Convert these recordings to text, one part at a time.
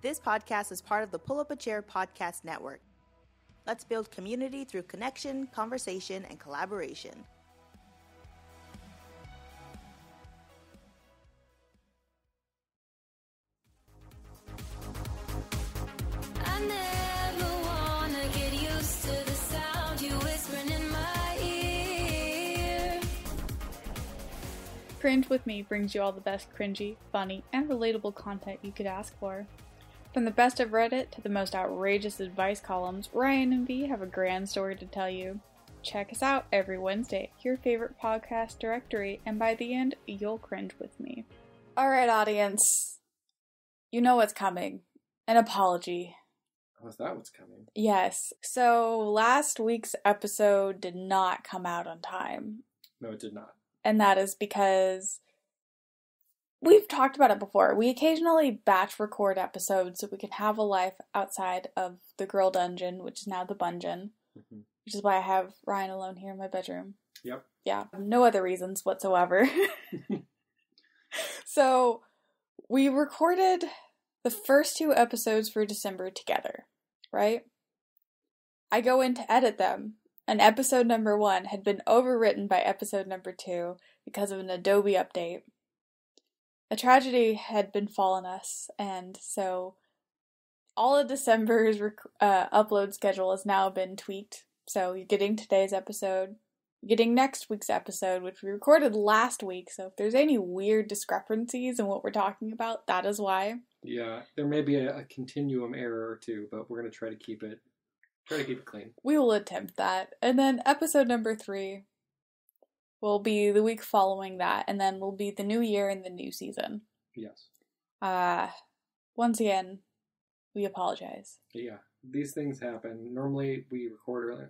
This podcast is part of the Pull Up a Chair podcast network. Let's build community through connection, conversation, and collaboration. I never wanna get used to the sound you whispering in my ear. Cringe With Me brings you all the best cringy, funny, and relatable content you could ask for. From the best of Reddit to the most outrageous advice columns, Ryan and V have a grand story to tell you. Check us out every Wednesday, your favorite podcast directory, and by the end, you'll cringe with me. Alright, audience. You know what's coming. An apology. Oh, is that what's coming? Yes. So, last week's episode did not come out on time. No, it did not. And that is because we've talked about it before. We occasionally batch record episodes so we can have a life outside of the girl dungeon, which is now the bungeon, which is why I have Ryan alone here in my bedroom. Yep. Yeah, no other reasons whatsoever. So, we recorded the first 2 episodes for December together, right? I go in to edit them, and episode number 1 had been overwritten by episode number 2 because of an Adobe update. A tragedy had befallen us, and so all of December's upload schedule has now been tweaked. So you're getting today's episode, you're getting next week's episode, which we recorded last week, so if there's any weird discrepancies in what we're talking about, that is why. Yeah, there may be a continuum error or two, but we're going to try to keep it clean. We will attempt that. And then episode number 3 will be the week following that, and then will be the new year and the new season. Yes. Once again, we apologize. Yeah, these things happen. Normally, we record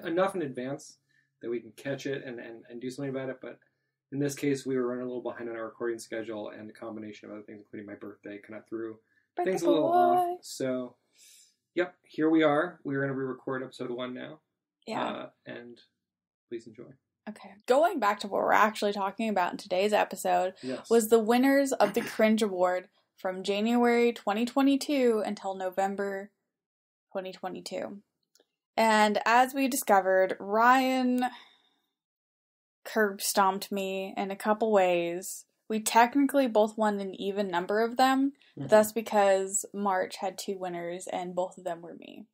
enough in advance that we can catch it and do something about it, but in this case, we were running a little behind on our recording schedule, and a combination of other things, including my birthday, kind of threw things a little off. So, yep, here we are. We're going to re-record episode 1 now. Yeah. And please enjoy. Okay. Going back to what we're actually talking about in today's episode, Yes. was the winners of the Cringe Award from January 2022 until November 2022. And as we discovered, Ryan curb stomped me in a couple ways. We technically both won an even number of them, but that's because March had 2 winners and both of them were me,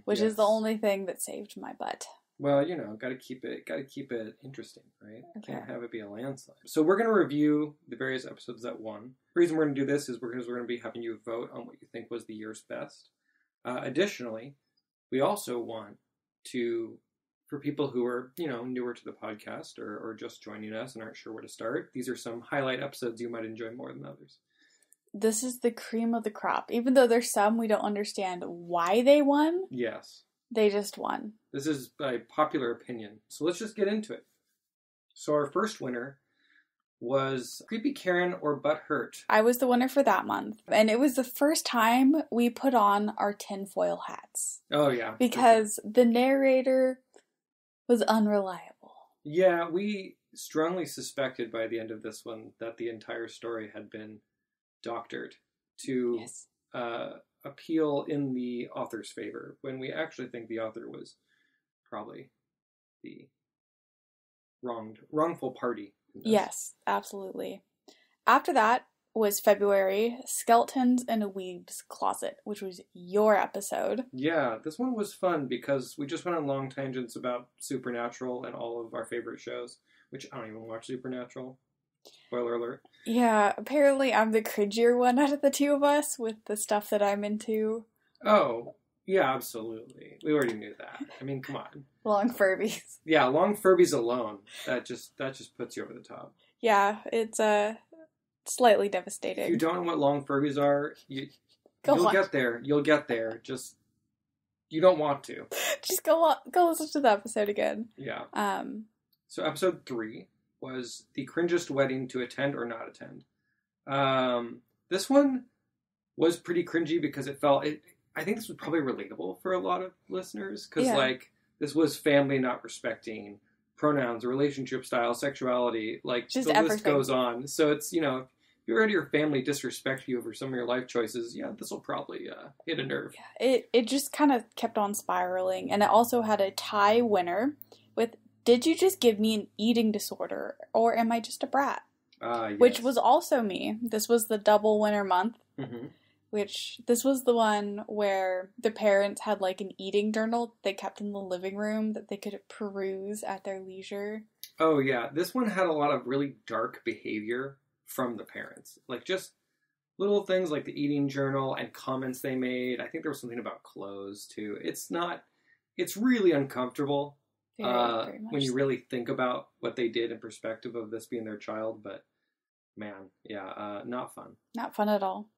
which is the only thing that saved my butt. Well, gotta keep it interesting, right? Okay. Can't have it be a landslide. So we're going to review the various episodes that won. The reason we're going to do this is because we're going to be having you vote on what you think was the year's best. Additionally, we also want for people who are, newer to the podcast or just joining us and aren't sure where to start, these are some highlight episodes you might enjoy more than others. This is the cream of the crop. Even though there's some we don't understand why they won. Yes. They just won. This is by popular opinion. So let's just get into it. So our first winner was Creepy Karen or Butthurt. I was the winner for that month. And it was the first time we put on our tinfoil hats. Oh, yeah. Because the narrator was unreliable. Yeah, we strongly suspected by the end of this one that the entire story had been doctored to appeal in the author's favor, when we actually think the author was probably the wrongful party. Yes, absolutely. After that was February, Skeletons in a Weeb's Closet, which was your episode. Yeah, this one was fun because we just went on long tangents about Supernatural and all of our favorite shows, which I don't even watch Supernatural. Spoiler alert. Yeah, apparently I'm the cringier one out of the 2 of us with the stuff that I'm into. Oh, yeah, absolutely. We already knew that. I mean, come on. Long Furbies. Yeah, long Furbies alone. That just puts you over the top. Yeah, it's slightly devastating. If you don't know what long Furbies are, you'll get there. You'll get there. Just, you don't want to. Just go listen to the episode again. Yeah. So episode 3 was the cringest wedding to attend or not attend. This one was pretty cringy because I think this was probably relatable for a lot of listeners because this was family not respecting pronouns, relationship style, sexuality, just the everything. List goes on. So it's, if you ever had your family disrespect you over some of your life choices, yeah, this will probably hit a nerve. Yeah, it just kind of kept on spiraling. And it also had a tie winner with, did you just give me an eating disorder, or am I just a brat? Yes. Which was also me. This was the double winner month. Mm-hmm. Which, this was the one where the parents had like an eating journal they kept in the living room that they could peruse at their leisure. Oh, yeah. This one had a lot of really dark behavior from the parents. Like, just little things like the eating journal and comments they made. I think there was something about clothes, too. It's really uncomfortable Very much when you so. really think about what they did in perspective of this being their child. But, man, yeah, not fun. Not fun at all.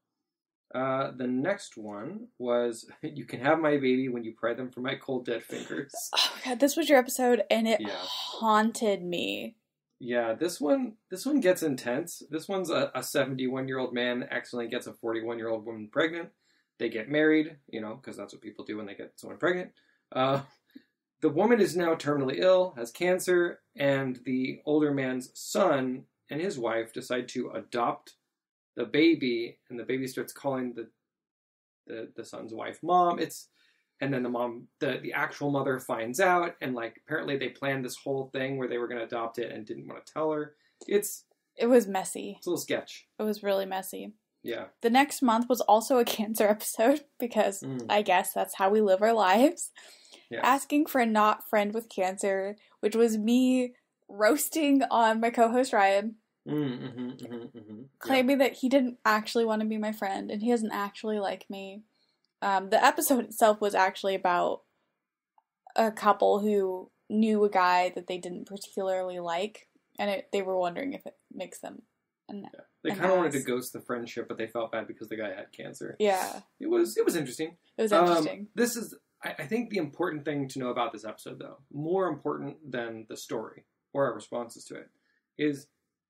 The next one was, you can have my baby when you pry them from my cold dead fingers. Oh god, this was your episode and it Yeah. haunted me. Yeah, this one gets intense. This one's a 71-year-old man accidentally gets a 41-year-old woman pregnant. They get married, because that's what people do when they get someone pregnant. The woman is now terminally ill, has cancer, and the older man's son and his wife decide to adopt the baby, and the baby starts calling the son's wife mom. And then the mom, the actual mother finds out, and apparently they planned this whole thing where they were going to adopt it and didn't want to tell her. It was messy. It's a little sketch. It was really messy. Yeah. The next month was also a cancer episode because I guess that's how we live our lives. Yes. Asking for a not friend with cancer, which was me roasting on my co-host Ryan. Claiming that he didn't actually want to be my friend and he doesn't actually like me. The episode itself was actually about a couple who knew a guy that they didn't particularly like, and they were wondering if it makes them They kind of wanted to ghost the friendship, but they felt bad because the guy had cancer. Yeah. It was interesting. It was interesting. This is, I think, the important thing to know about this episode, though, more important than the story or our responses to it, is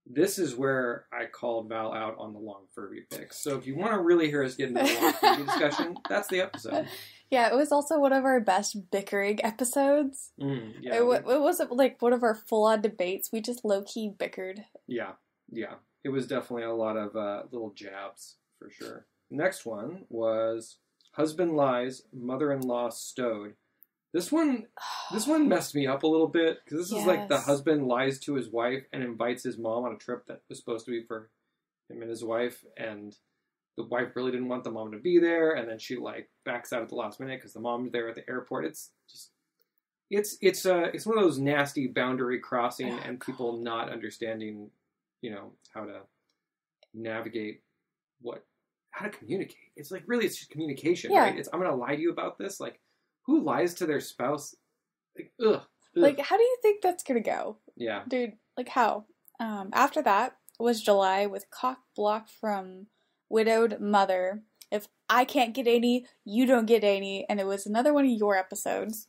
this is where I called Val out on the long Furby picks. So if you want to really hear us get into the long Furby discussion, that's the episode. Yeah, it was also one of our best bickering episodes. Yeah, it wasn't like one of our full-on debates. We just low-key bickered. Yeah. It was definitely a lot of little jabs, for sure. Next one was Husband Lies, Mother-in-Law Stowed. This one messed me up a little bit, because this is like the husband lies to his wife and invites his mom on a trip that was supposed to be for him and his wife, and the wife really didn't want the mom to be there, and then she backs out at the last minute because the mom's there at the airport. It's one of those nasty boundary crossing and people not understanding, how to navigate how to communicate. It's really, it's just communication, right? I'm going to lie to you about this. Who lies to their spouse? Ugh. How do you think that's gonna go? Yeah. Dude, how? After that was July with Cock Block from Widowed Mother. If I can't get any, you don't get any. And it was another one of your episodes.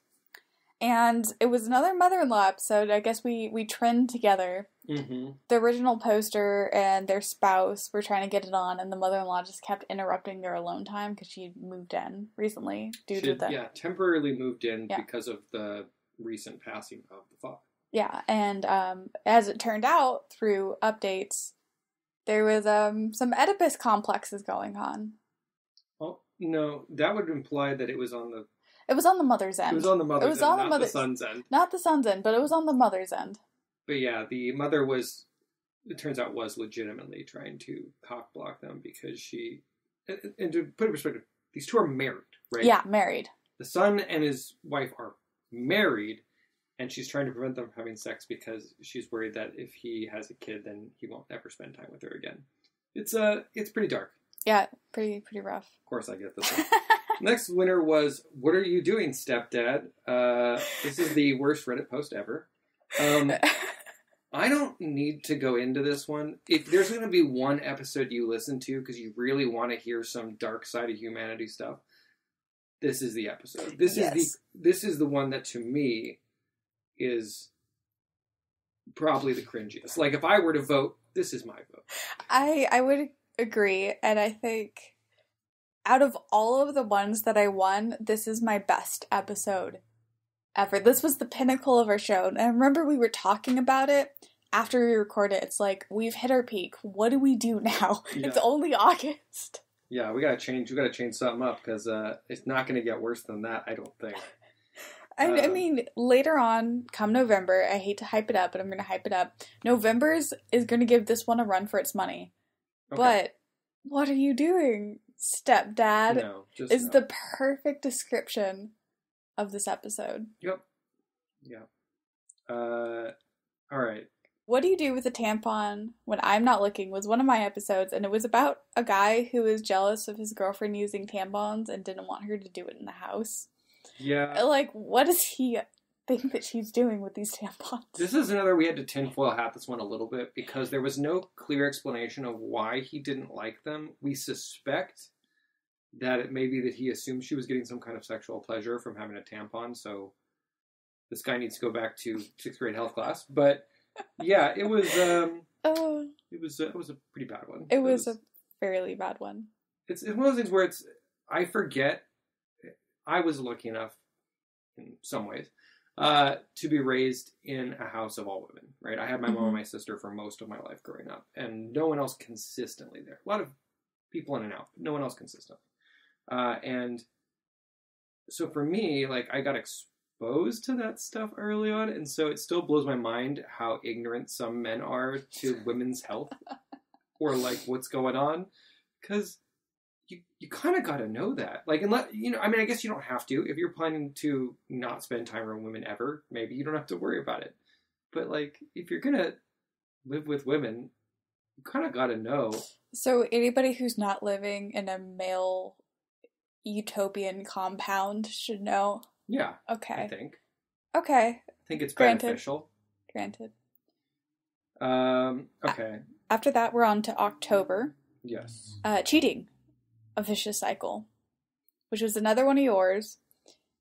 And it was another mother-in-law episode. I guess we trend together. Mm-hmm. The original poster and their spouse were trying to get it on, and the mother-in-law just kept interrupting their alone time because she moved in recently temporarily moved in because of the recent passing of the father. Yeah, and as it turned out through updates, there was some Oedipus complexes going on. Oh no, that would imply that it was on the. It was on the mother's end. It was on the mother's end, not the son's end. Not the son's end, but it was on the mother's end. But yeah, the mother was legitimately trying to cock block them because she, and to put it in perspective, these two are married, right? Yeah, married. The son and his wife are married, and she's trying to prevent them from having sex because she's worried that if he has a kid, then he won't ever spend time with her again. It's pretty dark. Yeah, pretty rough. Of course I get this one. Next winner was, What Are You Doing, Stepdad? This is the worst Reddit post ever. I don't need to go into this one. If there's going to be one episode you listen to because you really want to hear some dark side of humanity stuff, this is the episode. This is the one that to me is probably the cringiest. If I were to vote, this is my vote. I would agree, and I think out of all of the ones that I won, this is my best episode ever. This was the pinnacle of our show, and I remember we were talking about it after we record it, it's like, we've hit our peak. What do we do now? Yeah. It's only August. Yeah, we gotta change something up, because it's not gonna get worse than that, I don't think. I mean, later on, come November, I hate to hype it up, but I'm going to hype it up. November's is going to give this one a run for its money. Okay. But what are you doing, stepdad? No, just is no. the perfect description of this episode. Yep. Yeah. Alright. What Do You Do with a Tampon When I'm Not Looking was one of my episodes, and it was about a guy who was jealous of his girlfriend using tampons and didn't want her to do it in the house. Yeah. Like, what does he think that she's doing with these tampons? This is another, we had to tinfoil hat this one a little bit, because there was no clear explanation of why he didn't like them. We suspect that it may be that he assumed she was getting some kind of sexual pleasure from having a tampon, so this guy needs to go back to 6th grade health class. But yeah, it was it was a pretty bad one. It was a fairly bad one. It's one of those things where I forget I was lucky enough in some ways to be raised in a house of all women, right? I had my mom and my sister for most of my life growing up, and no one else consistently there. A lot of people in and out, but no one else consistently. And so for me, like, I got exposed to that stuff early on, and so it still blows my mind how ignorant some men are to women's health or like what's going on, because you kind of got to know that. Like, unless, I mean, I guess you don't have to. If you're planning to not spend time around women ever, maybe you don't have to worry about it. But, like, if you're going to live with women, you kind of got to know. So anybody who's not living in a male utopian compound should know? Yeah. Okay. I think. Okay. I think it's Granted. beneficial. Granted. Okay. After that, we're on to October. Yes. Cheating. A Vicious Cycle, which was another one of yours,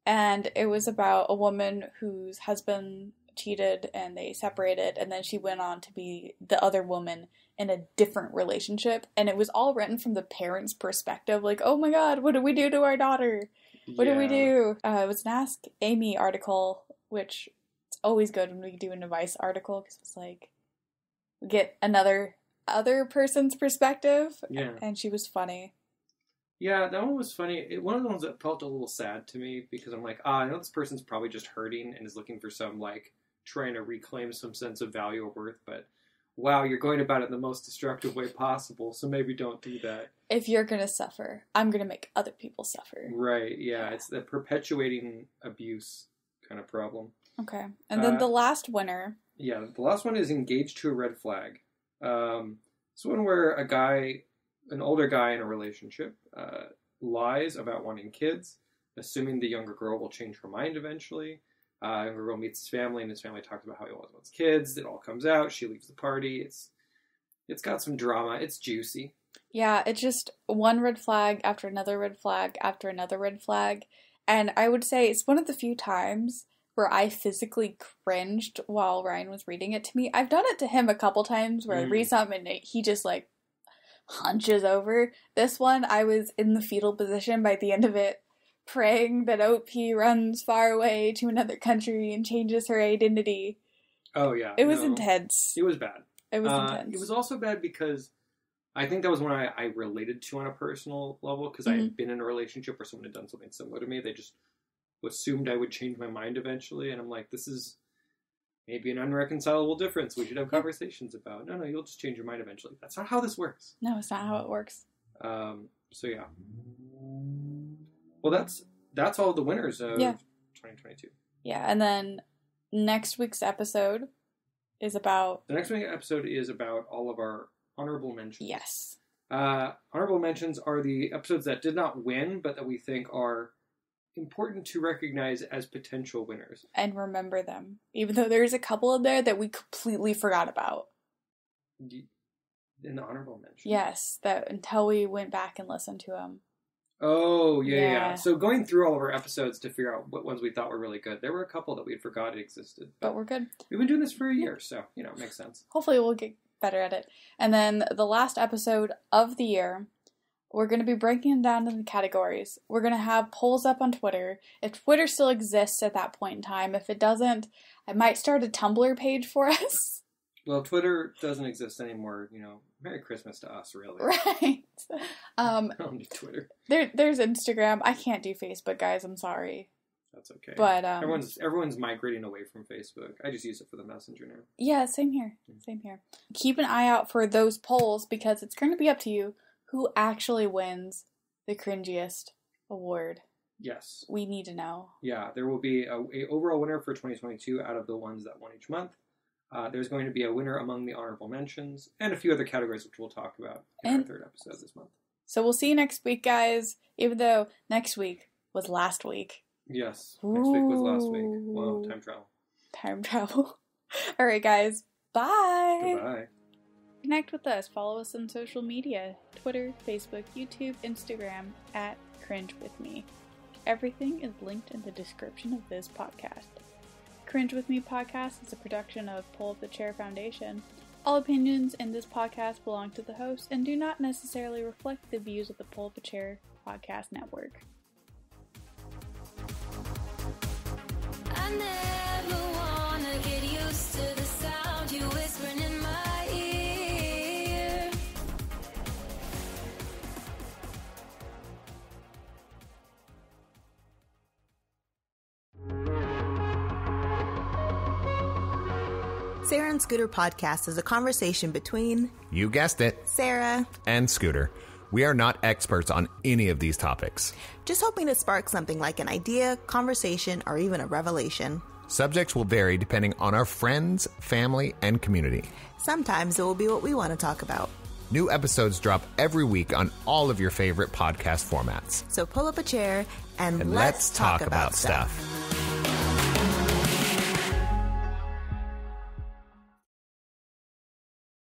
and it was about a woman whose husband cheated and they separated, and then she went on to be the other woman in a different relationship, and it was all written from the parents' perspective, like, oh my god, what did we do to our daughter? What did we do? It was an Ask Amy article, which it's always good when we do an advice article, because it's like, we get other person's perspective, Yeah. and she was funny. Yeah, that one was funny. One of the ones that felt a little sad to me, because I'm like, I know this person's probably just hurting and is looking for some, like, trying to reclaim some sense of value or worth, but wow, you're going about it in the most destructive way possible, so maybe don't do that. If you're gonna suffer, I'm gonna make other people suffer. Right, yeah, it's the perpetuating abuse kind of problem. Okay, and then the last winner. Yeah, the last one is Engaged to a Red Flag. It's one where an older guy in a relationship, lies about wanting kids, assuming the younger girl will change her mind eventually. Younger girl meets his family, and his family talks about how he always wants kids. It all comes out. She leaves the party. It's got some drama. It's juicy. Yeah, it's just one red flag after another red flag after another red flag. And I would say it's one of the few times where I physically cringed while Ryan was reading it to me. I've done it to him a couple times where I read something and he just, like, hunches over. This one, I was in the fetal position by the end of it, praying that OP runs far away to another country and changes her identity. Oh, yeah. It was intense. It was bad. It was intense. It was also bad because I think that was one I related to on a personal level, because I had been in a relationship where someone had done something similar to me. They just assumed I would change my mind eventually, and I'm like, this is maybe an unreconcilable difference we should have conversations about. No, you'll just change your mind eventually. That's not how this works. No, it's not how it works. So yeah. Well, that's all the winners of 2022. Yeah, and then next week's episode is about... The next week's episode is about all of our honorable mentions. Yes. Honorable mentions are the episodes that did not win, but that we think are important to recognize as potential winners. And remember them. Even though there's a couple in there that we completely forgot about. In the honorable mentions? Yes, that until we went back and listened to them. Oh, yeah. So going through all of our episodes to figure out what ones we thought were really good, there were a couple that we had forgot existed. But we're good. We've been doing this for a year, so, it makes sense. Hopefully we'll get better at it. And then the last episode of the year, we're going to be breaking it down into categories. We're going to have polls up on Twitter. If Twitter still exists at that point in time. If it doesn't, I might start a Tumblr page for us. Well, Twitter doesn't exist anymore. Merry Christmas to us, really. Right. I don't need Twitter. There's Instagram. I can't do Facebook, guys. I'm sorry. That's okay. But everyone's migrating away from Facebook. I just use it for the Messenger now. Yeah, same here. Same here. Keep an eye out for those polls because it's going to be up to you who actually wins the cringiest award. Yes. We need to know. Yeah, there will be a overall winner for 2022 out of the ones that won each month. There's going to be a winner among the honorable mentions and a few other categories which we'll talk about in our third episode this month. So we'll see you next week, guys, even though next week was last week. Yes, next week was last week. Wow, time travel. Time travel. All right, guys. Bye. Goodbye. Connect with us. Follow us on social media. Twitter, Facebook, YouTube, Instagram, at Cringe With Me. Everything is linked in the description of this podcast. Cringe With Me podcast is a production of Pull Up the Chair Foundation. All opinions in this podcast belong to the host and do not necessarily reflect the views of the Pull Up a Chair podcast network. I never wanna get used to the sound you whispering in my ear. Sarah and Scooter Podcast is a conversation between... You guessed it. Sarah. And Scooter. We are not experts on any of these topics. Just hoping to spark something like an idea, conversation, or even a revelation. Subjects will vary depending on our friends, family, and community. Sometimes it will be what we want to talk about. New episodes drop every week on all of your favorite podcast formats. So pull up a chair and let's talk about stuff.